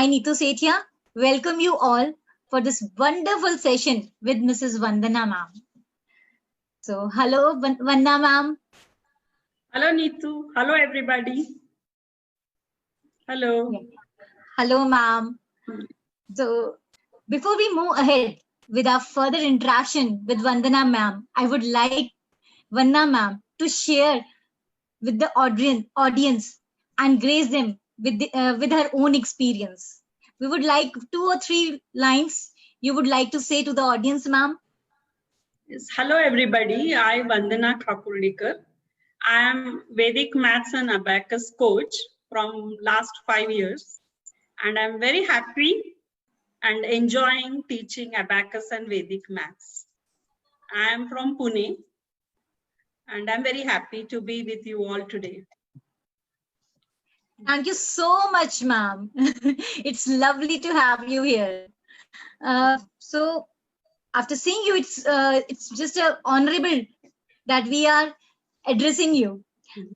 Neetu Sethia. Welcome you all for this wonderful session with Mrs. Vandana ma'am. So, hello, Vandana ma'am. Hello, Neetu. Hello, everybody. Hello. Yeah. Hello, ma'am. So, before we move ahead with our further interaction with Vandana ma'am, I would like Vandana ma'am to share with the audience and grace them with her own experience. We would like 2 or 3 lines you would like to say to the audience, ma'am. Yes. Hello, everybody. I Vandana Kakurlikar. I am Vedic Maths and Abacus coach from last 5 years, and I'm very happy and enjoying teaching Abacus and Vedic Maths. I am from Pune, and I'm very happy to be with you all today. Thank you so much, ma'am. It's lovely to have you here. So after seeing you, it's just honorable that we are addressing you.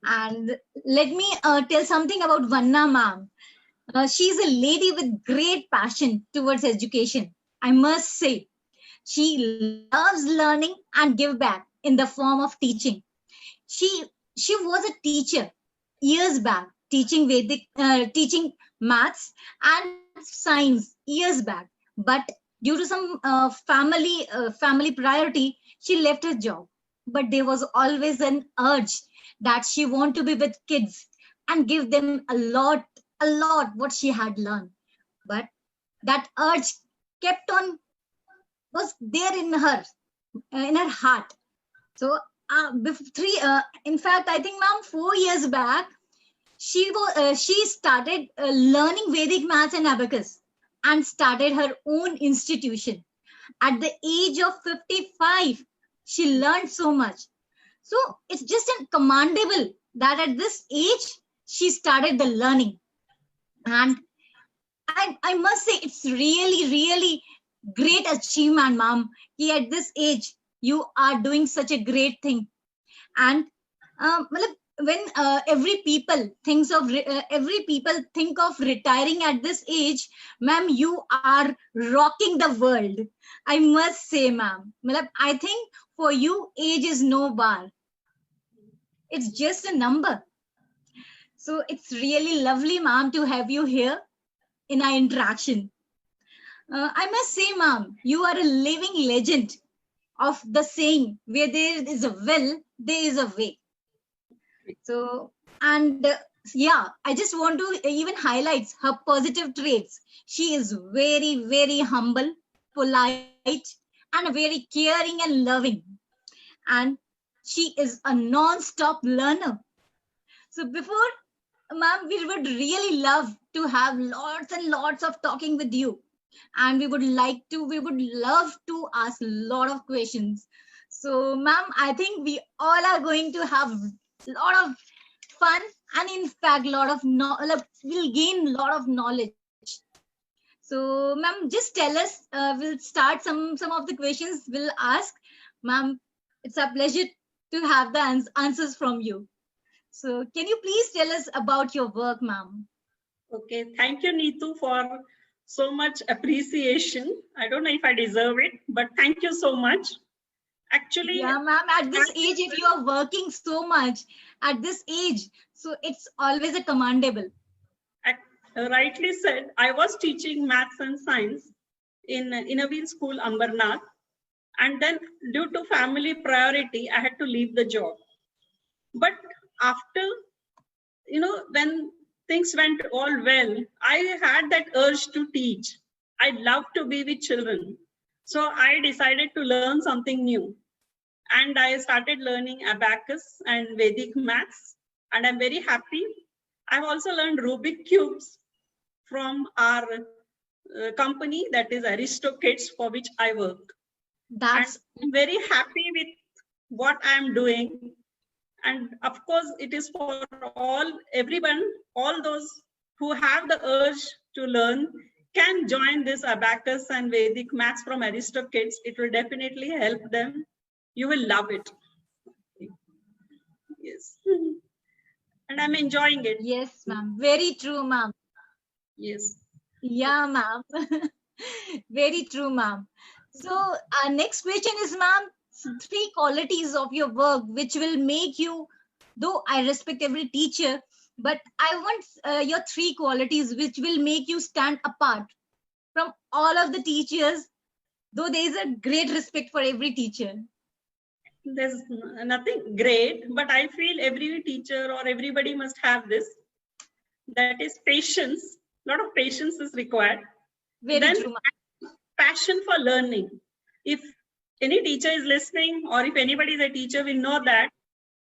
And let me tell something about Vanna ma'am. She's a lady with great passion towards education. I must say, she loves learning and give back in the form of teaching. She she was a teacher years back, teaching maths and science years back. But due to some family priority, she left her job. But there was always an urge that she want to be with kids and give them a lot what she had learned. But that urge kept on was there in her heart. So in fact, I think, ma'am, 4 years back, she started learning Vedic maths and abacus and started her own institution. At the age of 55, she learned so much. So it's just commendable that at this age, she started the learning. And I must say, it's really, really great achievement, ma'am. At this age, you are doing such a great thing. And when every people think of retiring at this age, ma'am, you are rocking the world. I must say, ma'am, I think for you, age is no bar. It's just a number. So it's really lovely, ma'am, to have you here in our interaction. I must say, ma'am, you are a living legend of the saying, where there is a will, there is a way. So, and yeah, I just want to even highlight her positive traits. She is very, very humble, polite, and very caring and loving. And she is a non-stop learner. So before, ma'am, we would really love to have lots and lots of talking with you. And we would love to ask a lot of questions. So, ma'am, I think we all are going to have a lot of fun, and in fact, we'll gain a lot of knowledge. So, ma'am, just tell us. We'll start some of the questions we'll ask. Ma'am, it's a pleasure to have the answers from you. So, can you please tell us about your work, ma'am? Okay, thank you, Neetu, for so much appreciation. I don't know if I deserve it, but thank you so much. Actually, yeah, ma'am, at this age, if you are working so much at this age, so it's always a commendable. Rightly said, I was teaching maths and science in Innovil School, Ambernath. And then due to family priority, I had to leave the job. But after, when things went all well, I had that urge to teach. I love to be with children. So I decided to learn something new. And I started learning abacus and Vedic maths. And I'm very happy. I've also learned Rubik cubes from our company, that is AristoKids, for which I work. And I'm very happy with what I'm doing. And of course, it is for everyone, all those who have the urge to learn can join this abacus and Vedic maths from AristoKids. It will definitely help them. You will love it. Yes. And I'm enjoying it. Yes, ma'am. Very true, ma'am. Yes. Yeah, ma'am. Very true, ma'am. So our next question is, ma'am, three qualities of your work which will make you, though I respect every teacher, but I want your three qualities which will make you stand apart from all of the teachers, though there is a great respect for every teacher. There's nothing great, but I feel every teacher or everybody must have this. That is patience. A lot of patience is required. Very Then true, ma'am. passion for learning. If any teacher is listening, or if anybody is a teacher, will know that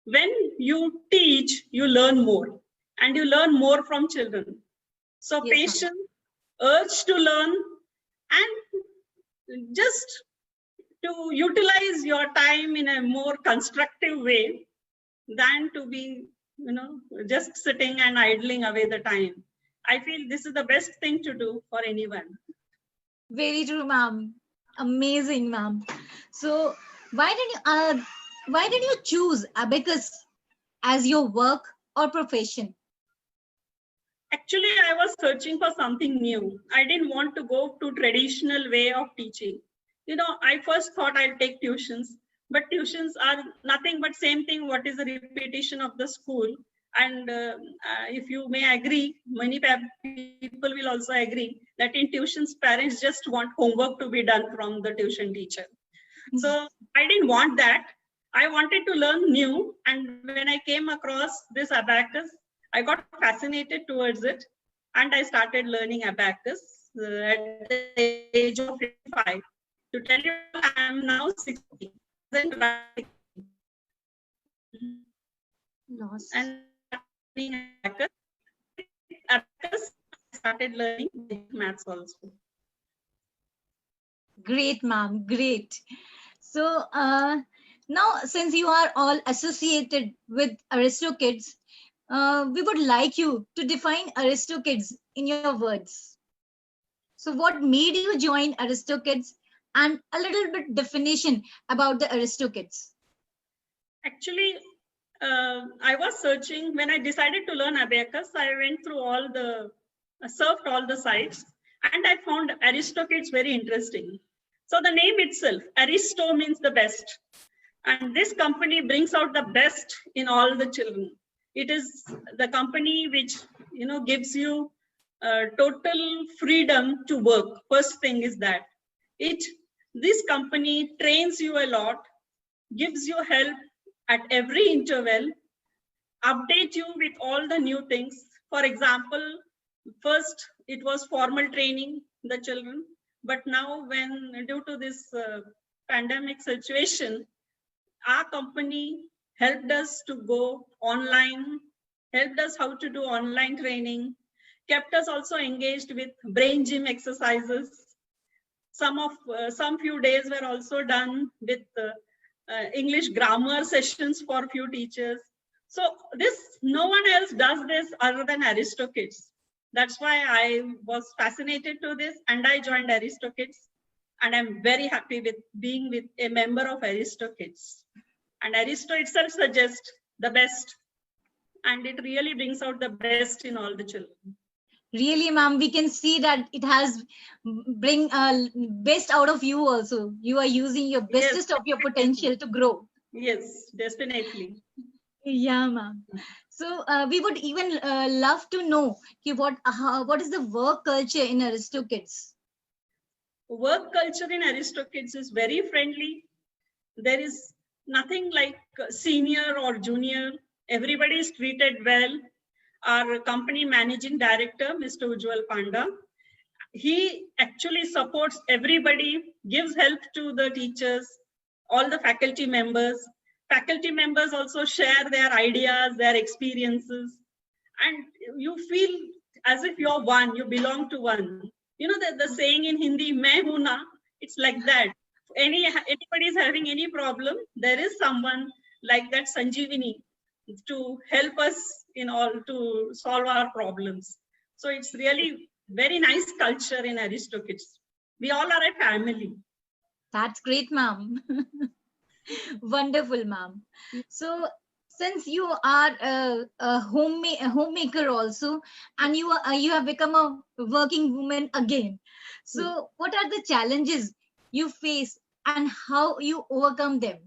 when you teach, you learn more, and you learn more from children. So Yes, ma'am. patience, urge to learn, and just to utilize your time in a more constructive way than to be, just sitting and idling away the time. I feel this is the best thing to do for anyone. Very true, ma'am. Amazing, ma'am. So why did you choose abacus as your work or profession? Actually, I was searching for something new. I didn't want to go to traditional way of teaching. I first thought I'll take tuitions, but tuitions are nothing but same thing. What is the repetition of the school? And if you may agree, many people will also agree that in tuitions, parents just want homework to be done from the tuition teacher. So I didn't want that. I wanted to learn new. And when I came across this abacus, I got fascinated towards it. And I started learning abacus at the age of 55. To tell you, I am now 60. Lost. And abacus, I started learning maths also. Great, ma'am. Great. So now, since you are all associated with Aristokids, we would like you to define Aristokids in your words. So, what made you join Aristokids, and a little bit definition about the Aristokids? Actually, I was searching when I decided to learn abacus. I went through surfed all the sites, and I found Aristokids very interesting. So the name itself, Aristo, means the best, and this company brings out the best in all the children. It is the company which gives you total freedom to work. First thing is that this company trains you a lot, gives you help at every interval, update you with all the new things. For example, first it was formal training the children, but now when due to this pandemic situation, our company helped us to go online, helped us how to do online training, kept us also engaged with brain gym exercises. Some few days were also done with English grammar sessions for few teachers. So no one else does this other than Aristokids. That's why I was fascinated to this, and I joined Aristokids, and I'm very happy with being with a member of Aristokids. And Aristo itself suggests the best, and it really brings out the best in all the children. Really, ma'am, we can see that it has bring best out of you also. You are using your bestest of your potential to grow. Yes, definitely. Yeah, ma'am. So we would even love to know what is the work culture in Aristokids? Work culture in Aristokids is very friendly. There is nothing like senior or junior. Everybody is treated well. Our company managing director, Mr. Ujjwal Panda, he actually supports everybody, gives help to the teachers, all the faculty members. Faculty members also share their ideas, their experiences, and you feel as if you're one, you belong to one. The saying in Hindi, "Main hu na," it's like that. Anybody is having any problem, there is someone like that Sanjeevini to help us to solve our problems. So it's really very nice culture in Aristokids. We all are a family. That's great, ma'am. Wonderful, ma'am. So since you are a homemaker also, and you have become a working woman again, so what are the challenges you face and how you overcome them?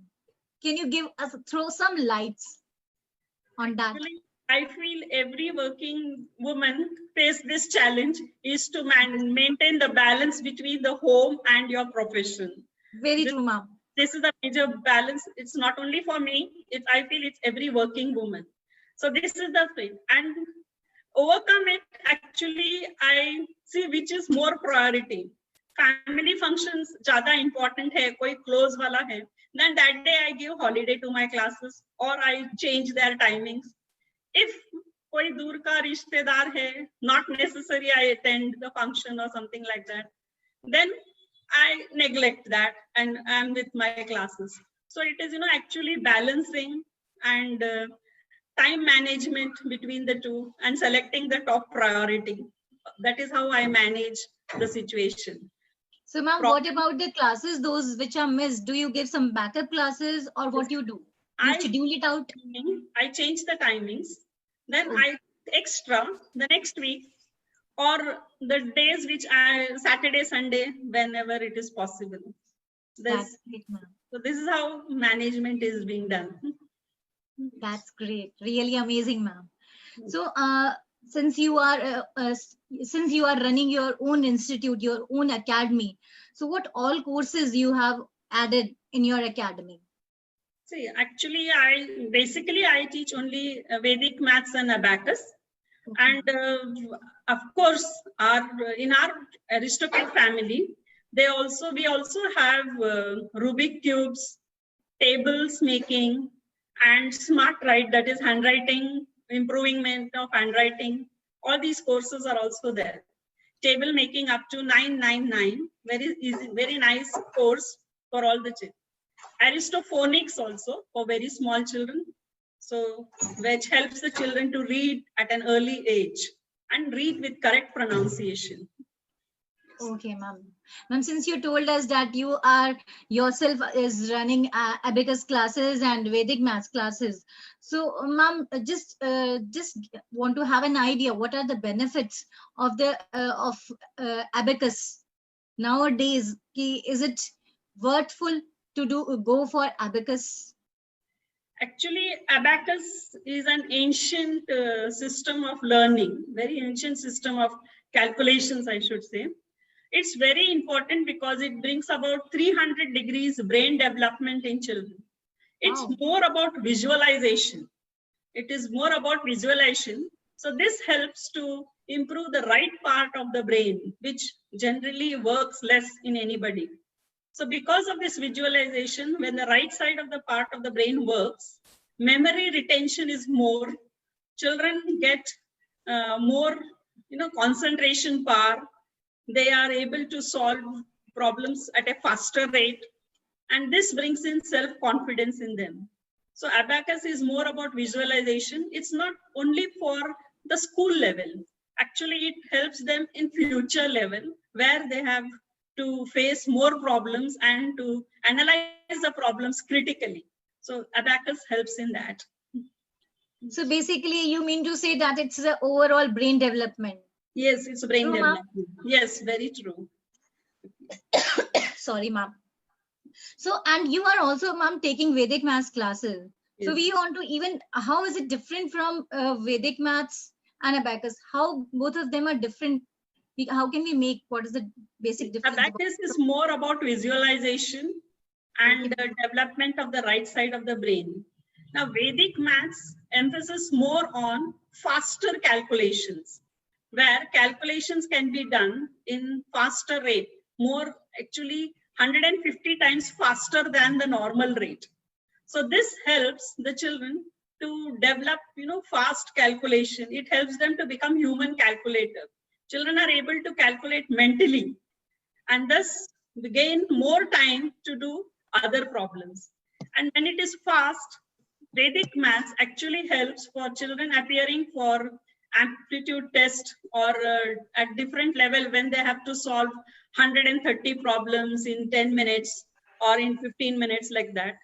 Can you give us throw some lights on that? Actually, I feel every working woman face this challenge is to maintain the balance between the home and your profession. Very true, ma'am. This is a major balance. It's not only for me. I feel it's every working woman. So this is the thing. And overcome it, actually, I see which is more priority. Family functions ज़्यादा important है, कोई close वाला है. Then that day I give holiday to my classes or I change their timings. If कोई दूर का रिश्तेदार है, not necessary I attend the function or something like that, then I neglect that and I'm with my classes. So it is, actually balancing and time management between the two and selecting the top priority. That is how I manage the situation. So, ma'am, what about the classes, those which are missed? Do you give some backup classes or what you do? You schedule it out? I change the timings. Then I extra the next week or the days which Saturday, Sunday, whenever it is possible. That's great, ma'am. So this is how management is being done. That's great. Really amazing, ma'am. So, since you are running your own institute, your own academy, so what all courses you have added in your academy? See, actually, I teach only Vedic maths and abacus, and of course, in our aristocrat family, we also have Rubik cubes, tables making, and smart write, that is handwriting, improvement of handwriting. All these courses are also there. Table making up to 999, very easy, very nice course for all the children. Aristophonics also for very small children, so which helps the children to read at an early age and read with correct pronunciation. Okay, ma'am. Ma'am, since you told us that you are yourself is running abacus classes and Vedic maths classes, so ma'am, just want to have an idea. What are the benefits of the abacus nowadays? Is it worthful to go for abacus? Actually, abacus is an ancient system of learning, very ancient system of calculations, I should say. It's very important because it brings about 300 degrees brain development in children. It's more about visualization. It is more about visualization. So this helps to improve the right part of the brain, which generally works less in anybody. So because of this visualization, when the right side of the part of the brain works, memory retention is more. Children get more, concentration power. They are able to solve problems at a faster rate, and this brings in self-confidence in them. So abacus is more about visualization. It's not only for the school level. Actually, it helps them in future level where they have to face more problems and to analyze the problems critically. So abacus helps in that. So basically, you mean to say that it's the overall brain development? Yes, it's brain development. Yes, very true. Sorry, ma'am. So, and you are also, ma'am, taking Vedic maths classes. Yes. So we want to how is it different from Vedic maths and abacus? How both of them are different? How can we make, what is the basic difference? Abacus is more about visualization and the development of the right side of the brain. Now, Vedic maths emphasis more on faster calculations, where calculations can be done in faster rate, more actually 150 times faster than the normal rate. So this helps the children to develop, fast calculation. It helps them to become human calculator. Children are able to calculate mentally and thus gain more time to do other problems. And when it is fast, Vedic maths actually helps for children appearing for aptitude test or at different level when they have to solve 130 problems in 10 minutes or in 15 minutes like that.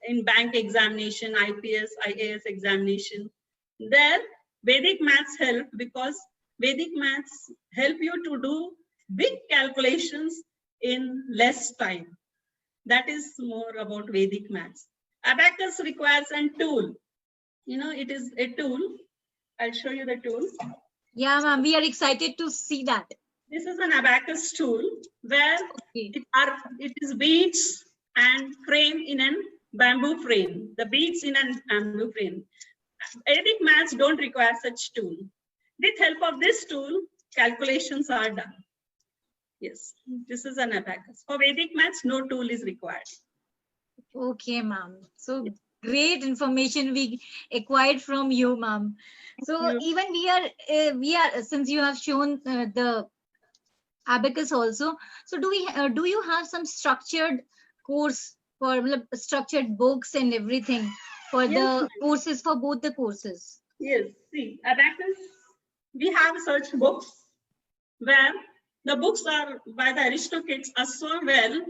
in bank examination, IPS, IAS examination. There, Vedic maths help because Vedic maths help you to do big calculations in less time. That is more about Vedic maths. Abacus requires a tool. You know, it is a tool. I'll show you the tool. Yeah, ma'am, we are excited to see that. This is an abacus tool where Okay. it is beads and frame in a bamboo frame. The beads in a bamboo frame. Vedic maths don't require such tool. With help of this tool, calculations are done. Yes, this is an abacus. For Vedic maths, no tool is required. Okay, ma'am. So great information we acquired from you, ma'am. So Yeah. even we are since you have shown the abacus also. So do you have some structured course for structured books and everything for Yes, the ma'am. courses for both the courses? Yes, see, abacus, we have such books where the books are by the Aristokids are so well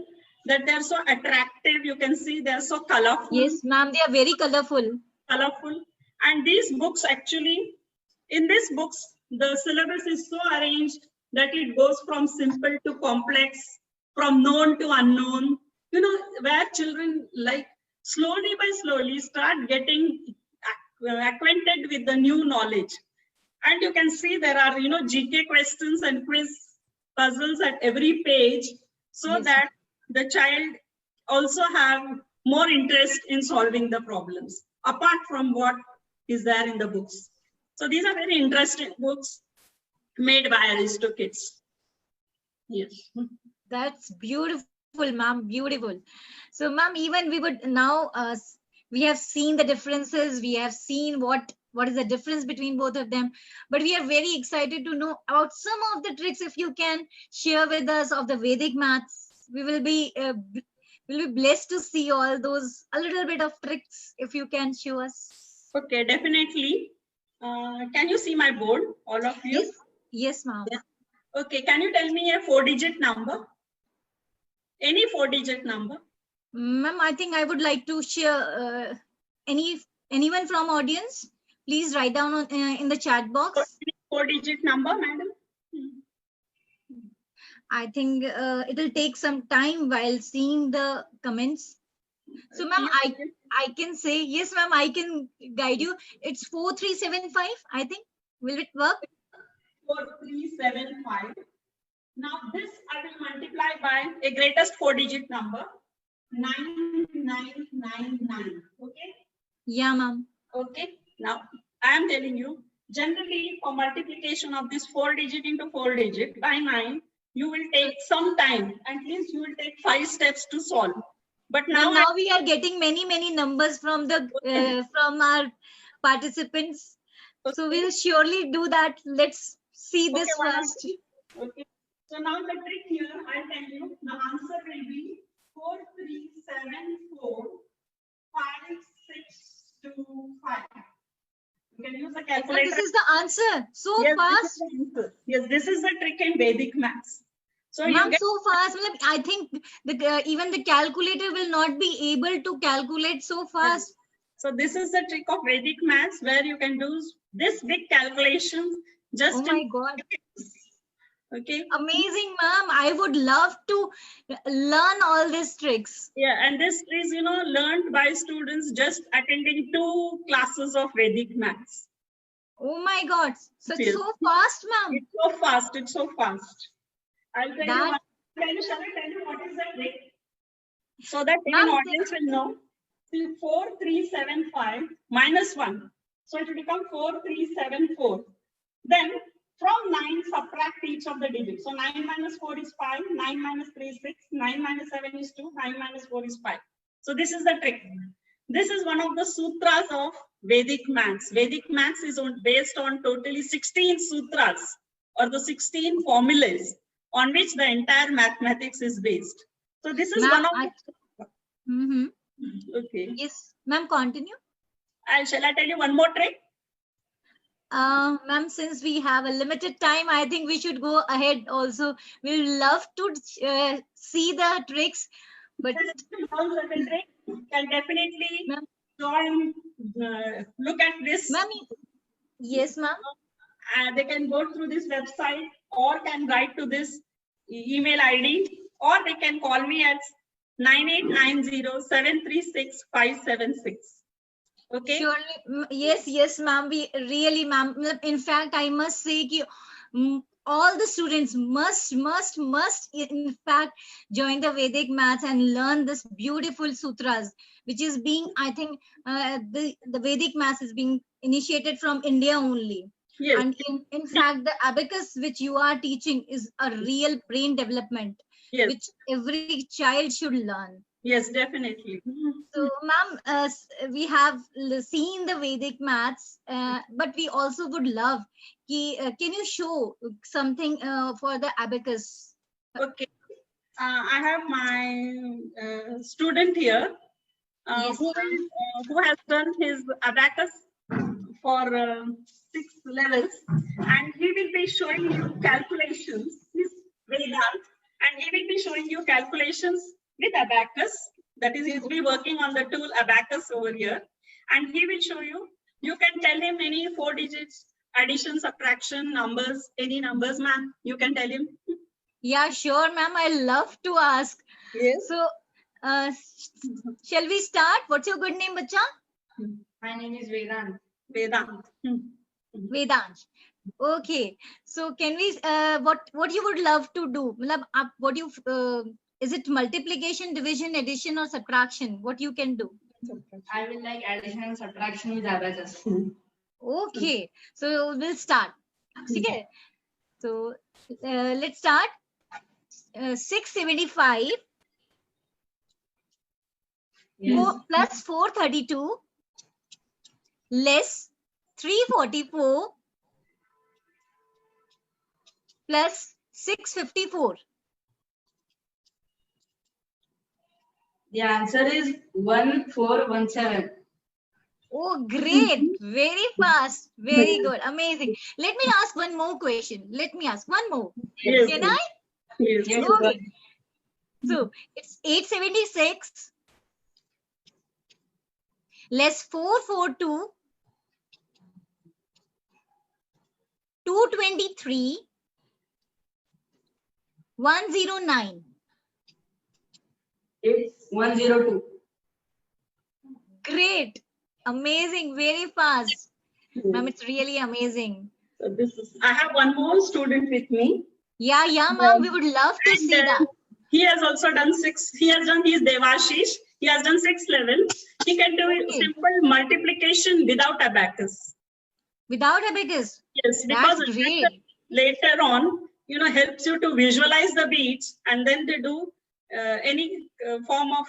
that they're so attractive. You can see they're so colorful. Yes, ma'am. They are very colorful. Colorful. And these books actually, in these books, the syllabus is so arranged that it goes from simple to complex, from known to unknown, you know, where children like slowly by slowly start getting acquainted with the new knowledge. And you can see there are, you know, GK questions and quiz puzzles at every page so Yes. that the child also have more interest in solving the problems apart from what is there in the books. So these are very interesting books made by Aristokids. Yes. That's beautiful, ma'am. Beautiful. So, ma'am, even we would now we have seen the differences. We have seen what is the difference between both of them. But we are very excited to know about some of the tricks. If you can share with us of the Vedic maths, we will be blessed to see all those a little bit of tricks. If you can show us. Okay, definitely. Can you see my board, all of you? Yes. Yes, ma'am. Yeah. Okay, can you tell me a 4-digit number? Any 4-digit number? Ma'am, I think I would like to share anyone from audience. Please write down on, in the chat box. 4-digit number, madam? I think it will take some time while seeing the comments. So, ma'am, I can say yes, ma'am. I can guide you. It's 4375. I think. Will it work? 4375. Now this I will multiply by a greatest 4-digit number, 9999. Okay. Yeah, ma'am. Okay. Now I am telling you, generally for multiplication of this 4-digit into 4-digit by 9, you will take some time. At least you will take 5 steps to solve. But now we are getting many numbers from the from our participants. Okay. So we'll surely do that. Let's see this Okay, first. Okay. So now the trick here, I'll tell you, the answer will be 43745625. You can use a So calculator. this is the answer. So Yes, fast. this is the answer. Yes, this is the trick in Vedic maths. So you Ma'am, get so fast. I think even the calculator will not be able to calculate so fast. so this is the trick of Vedic maths where you can do this big calculations just Oh my God. Okay. Amazing, ma'am. I would love to learn all these tricks. Yeah, and this is, you know, learned by students just attending 2 classes of Vedic maths. Oh my God. So it's Yes. so fast, ma'am. It's so fast. It's so fast. I'll tell That- you. Shall I tell you what is the trick? So that Ma'am, even audience will know. See, 4375 minus 1. So it will become 4374. Then from 9, subtract each of the digits. So 9 minus 4 is 5, 9 minus 3 is 6, 9 minus 7 is 2, 9 minus 4 is 5. So this is the trick. This is one of the sutras of Vedic maths. Vedic maths is based on totally 16 sutras or the 16 formulas on which the entire mathematics is based. So this is one of Mhm. okay. Yes, ma'am, continue. Shall I tell you one more trick? Ma'am, since we have a limited time, I think we should go ahead also. We love to see the tricks But certain tricks, can definitely ma'am, join, look at this. ma'am, yes, ma'am. They can go through this website or can write to this email ID, or they can call me at 9890-736-576. Okay. Surely, yes, ma'am. We really, ma'am. In fact, I must say that all the students must, in fact, join the Vedic maths and learn this beautiful sutras, which is being, I think, the Vedic maths is being initiated from India only. Yes. And in fact, the abacus which you are teaching is a real brain development, Yes. which every child should learn. Yes, definitely. So, ma'am, we have seen the Vedic maths, but we also would love, can you show something for the abacus? Okay. I have my student here Yes, who has done his abacus for 6 levels, and he will be showing you calculations. He's Vedant, and he will be showing you calculations with abacus. That is, he'll be working on the tool abacus over here, and he will show you. You can tell him any 4 digits, addition, subtraction, numbers, any numbers, ma'am. You can tell him. Yeah, sure, ma'am. I love to ask. Yes. So, shall we start? What's your good name, bacha? My name is Vedant. Vedant. Vedant. Okay. So, can we? What you would love to do? What you? Is it multiplication, division, addition, or subtraction? What you can do? I will like addition and subtraction with abacus. Okay. So we'll start. Okay. So let's start. 675 Yes. plus 432 less 344 plus 654. The answer is 1417. Oh, great. Very fast. Very good. Amazing. Let me ask one more question. Let me ask one more. Yes. Can I? Yes. Yes. Okay. So it's 876 less 442 223 109. It's 102. Great. Amazing. Very fast. Ma'am, it's really amazing. So this is. I have one more student with me. Yeah, ma'am. We would love to And, see that. He has also done 6. He has done his Devashish. He has done 6 levels. He can do Okay. simple multiplication without abacus. Without abacus. Yes, because That's great. later on, helps you to visualize the beats, and then they do any form of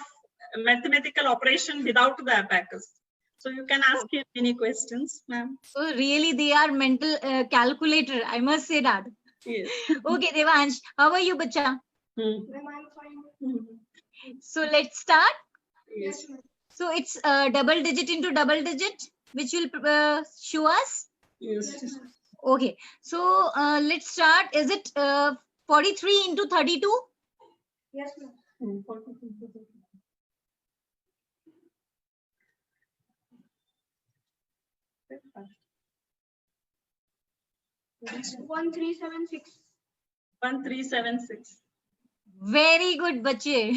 mathematical operation without the abacus. So you can ask him any questions, ma'am. So really, they are mental calculator. I must say that. Yes. Okay, Devansh, how are you, bacha? Hmm. So let's start. Yes. So it's double digit into double digit, which will show us. Yes. Okay. So let's start. Is it 43 into 32? Yes, ma'am. It's 1376. 1376. Very good, bache.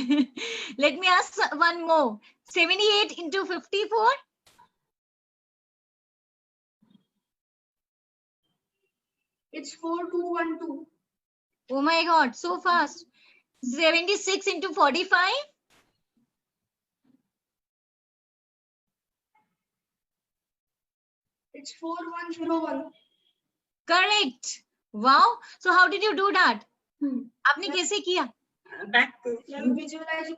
Let me ask one more. 78 into 54? It's 4212. Oh my God, so fast. 76 into 45? It's 4101. Correct. Wow. So how did you do that? आपने कैसे किया? Back to Visualizing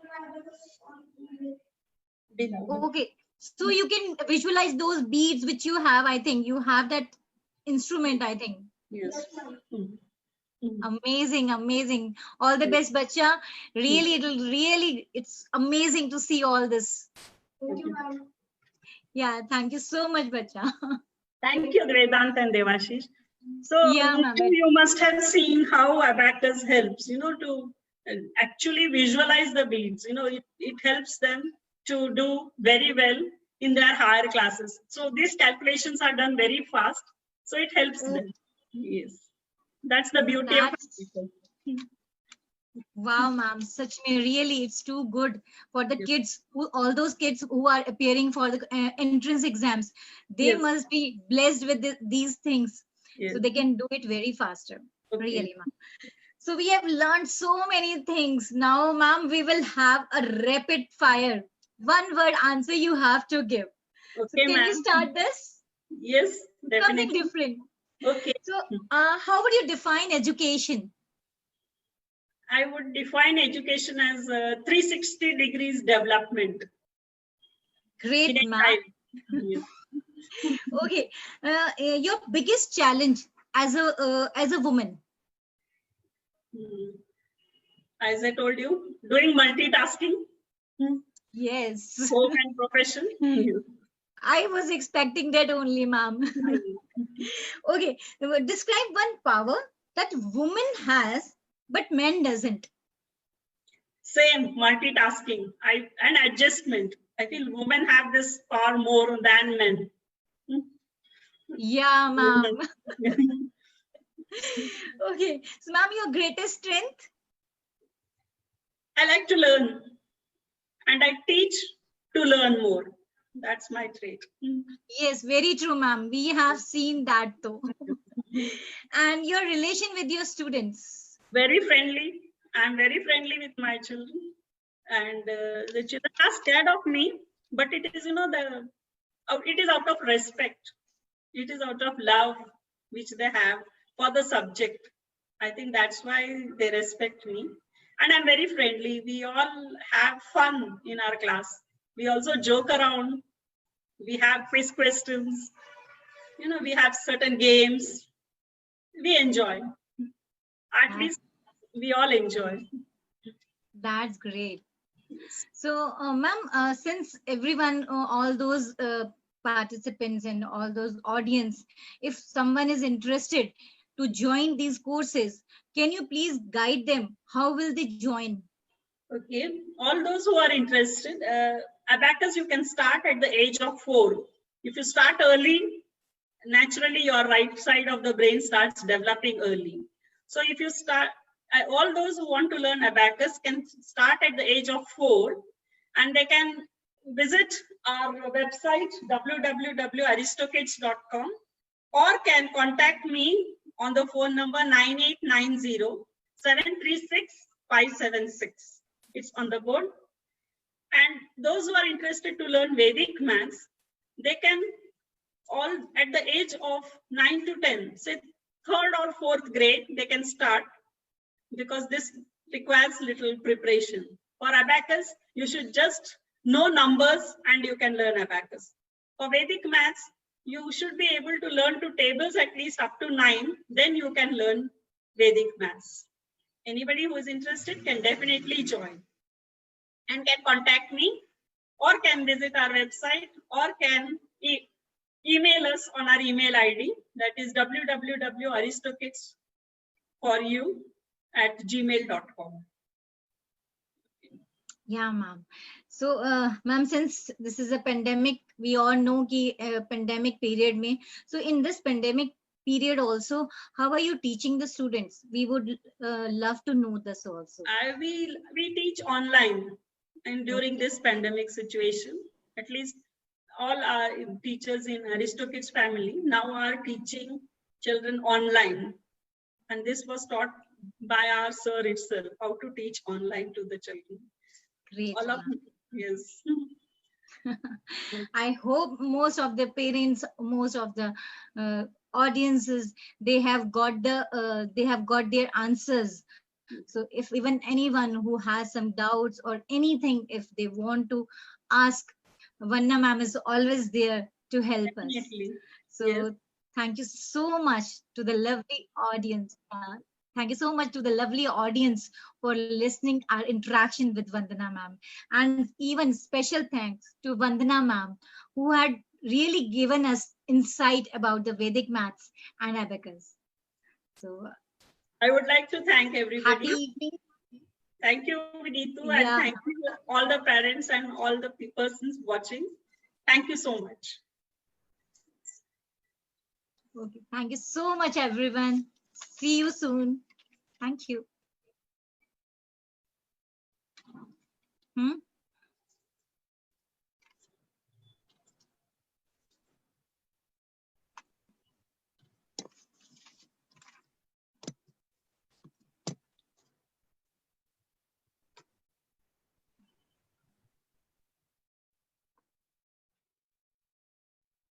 Okay. So you can visualize those beads which you have, I think. You have that instrument, I think. yes. Amazing, amazing. All the best, bacha. Really, it's amazing to see all this. Thank you, ma'am. Yeah, thank you so much, bacha. Thank you, Vedant and Devashish. So Yeah, ma'am. you must have seen how abacus helps, to actually visualize the beads. It helps them to do very well in their higher classes. So these calculations are done very fast. So it helps them. Yes. That's the beauty of it. Wow, ma'am, such really, it's too good for the kids, all those kids who are appearing for the entrance exams. They Yes. must be blessed with these things, Yes. so they can do it very faster. Okay. Really, ma'am. So we have learned so many things. Now, ma'am, we will have a rapid fire. One word answer you have to give. Okay, So can ma'am. you start this? Yes, Something definitely. different. Okay. So, how would you define education? I would define education as 360 degrees development. Great, In a ma'am. child. Yes. Okay, your biggest challenge as a woman. As I told you, doing multitasking, Yes, home and profession. I was expecting that only, ma'am. Okay, describe one power that woman has but man doesn't. Same, multitasking and adjustment. I feel women have this far more than men. Yeah, ma'am. Okay, so ma'am, your greatest strength? I like to learn and I teach to learn more. That's my trait. Yes, very true, ma'am. We have seen that though. And your relation with your students? Very friendly. I'm very friendly with my children, and the children are scared of me. But it is, it is out of respect. It is out of love which they have for the subject. I think that's why they respect me. And I'm very friendly. We all have fun in our class. We also joke around. We have quiz questions. We have certain games. We enjoy. At least we all enjoy. That's great. So, ma'am, since everyone, all those participants and all those audience, if someone is interested to join these courses, can you please guide them? How will they join? Okay, all those who are interested, Abacus, you can start at the age of 4. If you start early, naturally your right side of the brain starts developing early. So if you start, all those who want to learn Abacus can start at the age of 4, and they can visit our website www.aristokids.com, or can contact me on the phone number 9890-736-576. It's on the board. And those who are interested to learn Vedic maths, they can all at the age of 9 to 10, say 3rd or 4th grade, they can start, because this requires little preparation. For Abacus, you should just know numbers and you can learn Abacus. For Vedic maths, you should be able to learn to tables at least up to 9, then you can learn Vedic maths. Anybody who is interested can definitely join and can contact me, or can visit our website, or can email us on our email ID, that is www.aristokids4u@gmail.com. Yeah, ma'am. So, ma'am, since this is a pandemic, we all know ki pandemic period mein. So, in this pandemic period also, how are you teaching the students? We would love to know this also. We teach online, and during this pandemic situation, at least all our teachers in Aristokids family now are teaching children online, and this was taught by our sir itself, how to teach online to the children. Great. All of yes. I hope most of the parents, most of the audiences, they have got their answers. So if even anyone who has some doubts or anything, if they want to ask, Vanna ma'am is always there to help Definitely. us. So yes. Thank you so much to the lovely audience. Thank you so much to the lovely audience for listening our interaction with Vandana ma'am. And even special thanks to Vandana ma'am, who had really given us insight about the Vedic maths and abacus. So I would like to thank everybody. happy evening. Thank you, Neetu, and Yeah. thank you all the parents and all the persons watching. Thank you so much. Okay. Thank you so much, everyone. See you soon. Thank you.